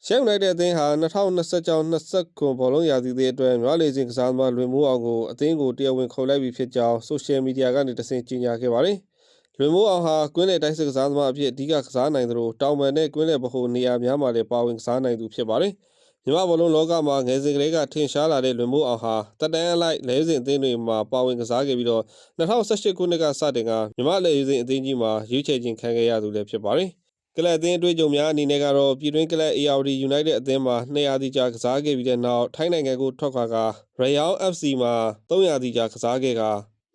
ရှမ်းယူနိုက်တက်အသင်းဟာ2026-29ဘောလုံးရာသီအတွက်မြန်မာလေစဉ်ကစားသမားလွင်မိုးအောင်ကိုအသင်းကိုတရားဝင်ခေါ်လိုက်ပြီးဖြစ်ကြောင်းဆိုရှယ်မီဒီယာကနေတဆင့်ကြေညာခဲ့ပါတယ်။လွင်မိုးအောင်ဟာကွင်းလယ်တိုက်စစ်ကစားသမားအဖြစ်အဓိကကစားနိုင်သလိုတောင်ပန်နဲ့ကွင်းလယ်ဗဟိုနေရာများမှာလည်းပါဝင်ကစားနိုင်သူဖြစ်ပါတယ်။မြန်မာဘောလုံးလောကမှာငယ်စဉ်ကလေးကထင်ရှားလာတဲ့လွင်မိုးအောင်ဟာတက်တန်းအလိုက်လဲစဉ်အသင်းတွေမှာပါဝင်ကစားခဲ့ပြီးတော့2018ခုနှစ်ကစတင်ကမြန်မာလေစဉ်အသင်းကြီးမှာရွေးချယ်ခြင်းခံခဲ့ရသူလည်းဖြစ်ပါတယ်။ကလပ်အသင်းအတွေ့အကြုံများအနေနဲ့ကတော့ပြည်တွင်းကလပ် ARD United အသင်းမှာ200တီကြာကစားခဲ့ပြီးတဲ့နောက်ထိုင်းနိုင်ငံကိုထွက်ခွာက Rayong FC မှာ300တီကြာကစားခဲ့က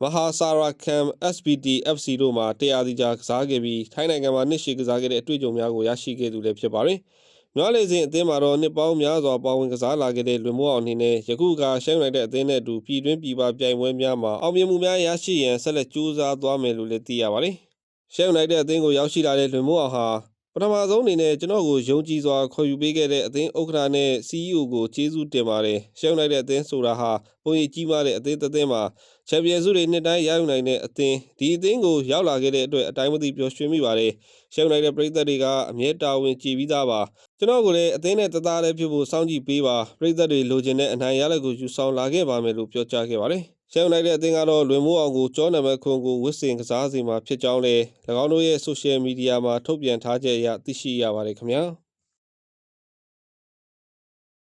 မဟာဆာရာခမ် SBT FC တို့မှာ100တီကြာကစားခဲ့ပြီးထိုင်းနိုင်ငံမှာနှစ်ရှည်ကစားခဲ့တဲ့အတွေ့အကြုံများကိုရရှိခဲ့သူလည်းဖြစ်ပါတယ်။မြန်မာလေစဉ်အသင်းမှာတော့နှစ်ပေါင်းများစွာပါဝင်ကစားလာခဲ့တဲ့လွင်မိုးအောင်အနေနဲ့ယခုကရှမ်းယူနိုက်တက်အသင်းနဲ့အတူပြည်တွင်းပြည်ပပြိုင်ပွဲများမှာအောင်မြင်မှုများရရှိရန်ဆက်လက်ကြိုးစားသွားမယ်လို့လည်းသိရပါတယ်။ရှမ်းယူနိုက်တက်အသင်းကိုရောက်ရှိလာတဲ့လွင်မိုးအောင်ဟာပထမဆုံးအနေနဲ့ကျွန်တော်ကိုယုံကြည်စွာခေါ်ယူပေးခဲ့တဲ့အသင်းဥက္ကဋ္ဌနဲ့ CEO ကိုကျေးဇူးတင်ပါတယ်။ရှမ်းယူနိုက်တက်အသင်းဆိုတာဟာပုံရိပ်ကြီးမားတဲ့အသင်းတစ်သင်းမှာချန်ပီယံဆုတွေနှစ်တိုင်းရယူနိုင်တဲ့အသင်းဒီအသင်းကိုရောက်လာခဲ့တဲ့အတွက်အတိုင်းမသိပျော်ရွှင်မိပါတယ်။ရှမ်းယူနိုက်တက်ပရိသတ်တွေကအမြဲတာဝန်ကြည်ပြီးသားပါ။ကျွန်တော်ကိုလည်းအသင်းနဲ့တသားတည်းဖြစ်ဖို့စောင့်ကြည့်ပေးပါပရိသတ်တွေလိုချင်တဲ့အနိုင်ရလဒ်ကိုယူဆောင်လာခဲ့ပါမယ်လို့ပြောကြားခဲ့ပါတယ်။ရှမ်းယူနိုက်တက်အသင်းကတော့လွင်မိုးအောင်ကိုကျောနံပါတ်ခွန်ကိုဝစ်စင်ကစားစီမှာဖြစ်ကြောင်းလည်း၎င်းတို့ရဲ့ဆိုရှယ်မီဒီယာမှာထုတ်ပြန်ထားချက်အရသိရှိရပါတယ်ခင်ဗျာ။